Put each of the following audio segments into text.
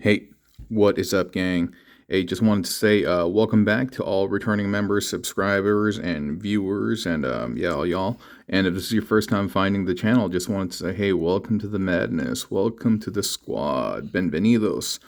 Hey, what is up, gang? Hey, just wanted to say welcome back to all returning members, subscribers, and viewers, and yeah, all y'all. And if this is your first time finding the channel, just wanted to say, hey, welcome to the madness, welcome to the squad, bienvenidos,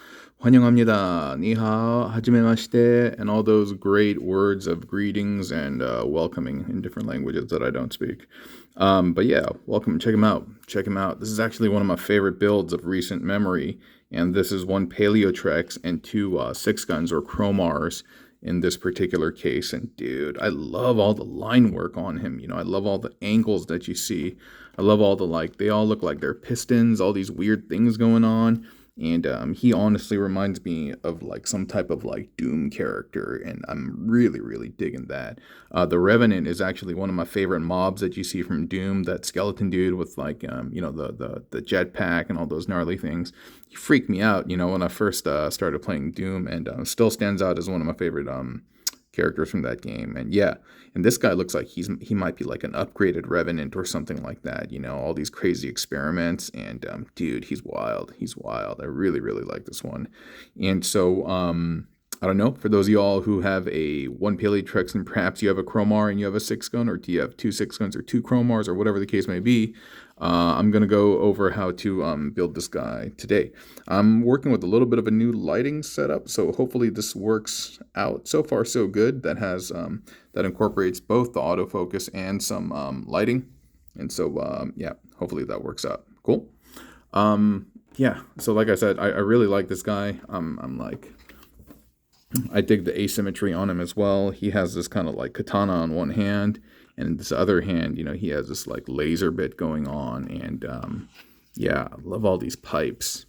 환영합니다, ni hao, hajimemashite, and all those great words of greetings and welcoming in different languages that I don't speak. But yeah, welcome. Check them out. Check them out. This is actually one of my favorite builds of recent memory. And this is one Paleotrex and two six guns or Cromars in this particular case. And dude, I love all the line work on him. I love all the angles that you see. I love all the they all look like they're pistons, all these weird things going on. And he honestly reminds me of some type of Doom character, and I'm really, really digging that. The Revenant is actually one of my favorite mobs that you see from Doom. That skeleton dude with the jetpack and all those gnarly things. He freaked me out, when I first started playing Doom, and still stands out as one of my favorite characters from that game. And yeah, and this guy looks like he might be like an upgraded Revenant or something like that. All these crazy experiments, and dude, he's wild. He's wild. I really, really like this one. And so I don't know, for those of y'all who have a one Paleotrex and perhaps you have a Cromar and you have a six gun, or do you have two six guns or two Cromars or whatever the case may be, I'm going to go over how to build this guy today. I'm working with a little bit of a new lighting setup, so hopefully this works out. So far, so good. That has that incorporates both the autofocus and some lighting. And so, yeah, hopefully that works out. Cool. Yeah, so like I said, I really like this guy. I dig the asymmetry on him as well. He has this kind of katana on one hand, and this other hand, he has this laser bit going on. And yeah, I love all these pipes.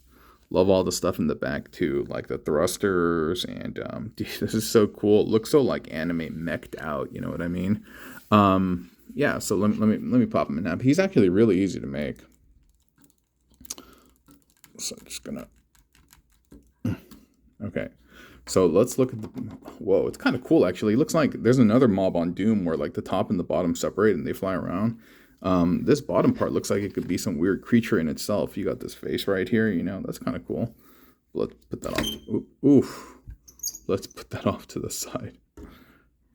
Love all the stuff in the back too, like the thrusters. And dude, this is so cool. It looks so anime meched out. You know what I mean? Yeah. So let me pop him in now. He's actually really easy to make. So I'm just gonna. Okay. So let's look at the. Whoa, it's kind of cool actually. It looks like there's another mob on Doom where the top and the bottom separate and they fly around. This bottom part looks like it could be some weird creature in itself. You got this face right here, that's kind of cool. Let's put that off. Oof. Let's put that off to the side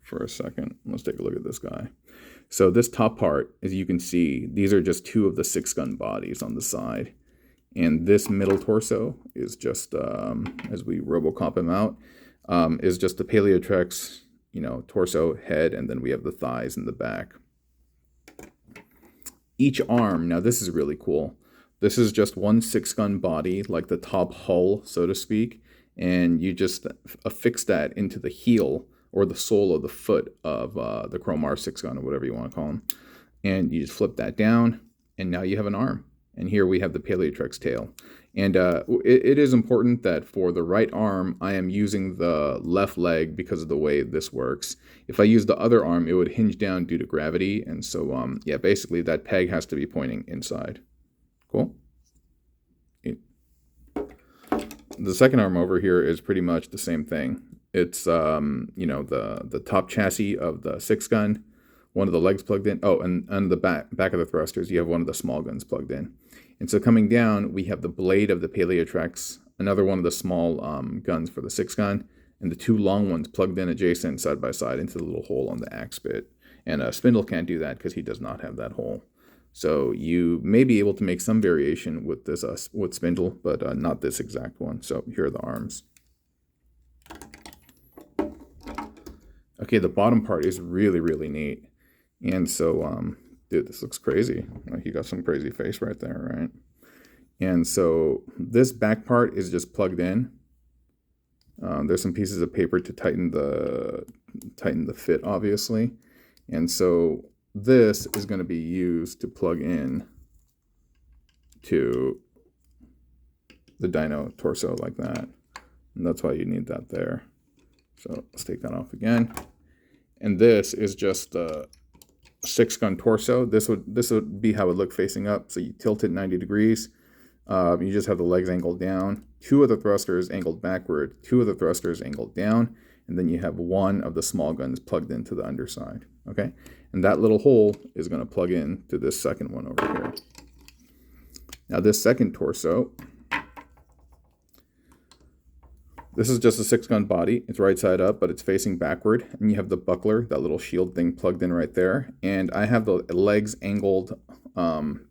for a second. Let's take a look at this guy. So this top part, as you can see, these are just two of the six gun bodies on the side. And this middle torso is just, as we Robocop him out, is just the Paleotrex, torso, head, and then we have the thighs in the back. Each arm, now this is really cool. This is just one six gun body, like the top hull, so to speak, and you just affix that into the heel or the sole of the foot of the Cromar six gun or whatever you want to call them. And you just flip that down, and now you have an arm. And here we have the Paleotrex tail. And it is important that for the right arm, I am using the left leg because of the way this works. If I use the other arm, it would hinge down due to gravity. And so, yeah, basically that peg has to be pointing inside. Cool. The second arm over here is pretty much the same thing. It's, the top chassis of the six gun, one of the legs plugged in. Oh, and on the back of the thrusters, you have one of the small guns plugged in. And so coming down, we have the blade of the Paleotrex, another one of the small guns for the six gun, and the two long ones plugged in adjacent side by side into the little hole on the axe bit. And Spindle can't do that because he does not have that hole. So you may be able to make some variation with this with Spindle, but not this exact one. So here are the arms. Okay, the bottom part is really, really neat. And so, dude, this looks crazy. You got some crazy face right there, right? And so this back part is just plugged in. There's some pieces of paper to tighten the fit, obviously. And so this is going to be used to plug in to the dino torso like that. And that's why you need that there. So let's take that off again. And this is just six gun torso. This would be how it would look facing up. So you tilt it 90 degrees. You just have the legs angled down. Two of the thrusters angled backward. Two of the thrusters angled down. And then you have one of the small guns plugged into the underside. Okay? And that little hole is going to plug in to this second one over here. Now this second torso This is just a 6-gun body. It's right side up, but it's facing backward. And you have the buckler, that little shield thing plugged in right there. And I have the legs angled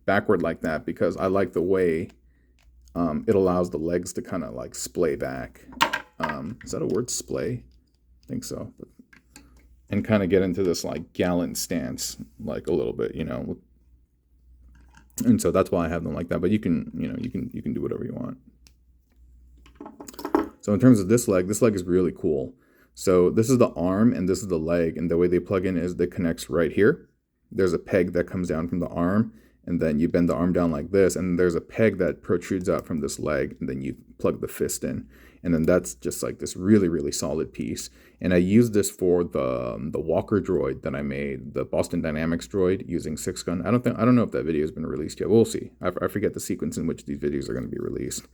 backward like that because I like the way it allows the legs to kind of like splay back. Is that a word, splay? I think so. And kind of get into this like gallant stance, like a little bit, you know. And so that's why I have them like that. But you can, you know, you can do whatever you want. So in terms of this leg is really cool. So this is the arm and this is the leg, and the way they plug in is it connects right here. There's a peg that comes down from the arm, and then you bend the arm down like this, and there's a peg that protrudes out from this leg, and then you plug the fist in. And then that's just like this really, really solid piece. And I used this for the walker droid that I made, the Boston Dynamics droid using 6-gun. I don't know if that video has been released yet. We'll see. I forget the sequence in which these videos are going to be released.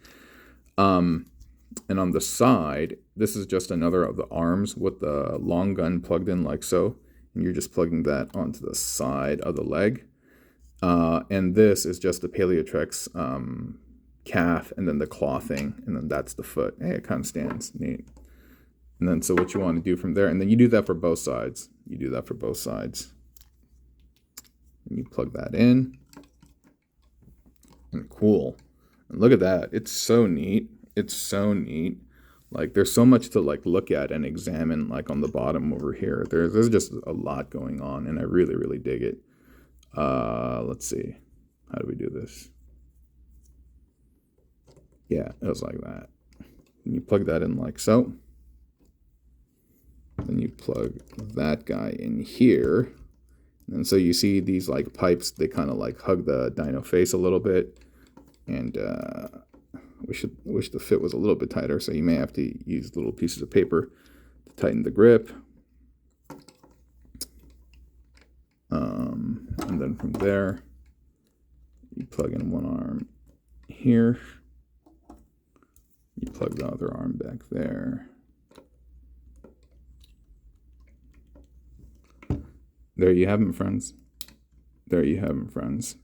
And on the side, this is just another of the arms with the long gun plugged in like so. And you're just plugging that onto the side of the leg. And this is just the Paleotrex calf, and then the claw thing, and then that's the foot. Hey, it kind of stands neat. And then so what you want to do from there, and then you do that for both sides. You do that for both sides. And you plug that in. And cool. And look at that. It's so neat. It's so neat. Like there's so much to like look at and examine like on the bottom over here. There's just a lot going on, and I really, really dig it. Let's see. How do we do this? Yeah, it was like that. And you plug that in like so. Then you plug that guy in here. And so you see these like pipes, they kind of like hug the dino face a little bit. And wish the fit was a little bit tighter, so you may have to use little pieces of paper to tighten the grip. And then from there, you plug in one arm here. You plug the other arm back there. There you have him, friends. There you have him, friends.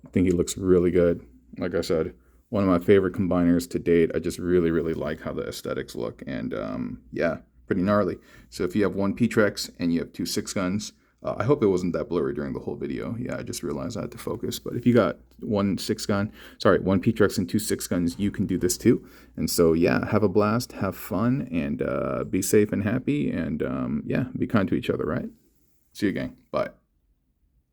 I think he looks really good. Like I said, one of my favorite combiners to date. I just really, really like how the aesthetics look. And yeah, pretty gnarly. So if you have one P-Trex and you have 2 6-guns, I hope it wasn't that blurry during the whole video. Yeah, I just realized I had to focus. But if you got one P-Trex and 2 6-guns, you can do this too. And so, yeah, have a blast, have fun, and be safe and happy. And, yeah, be kind to each other, right? See you, gang. Bye.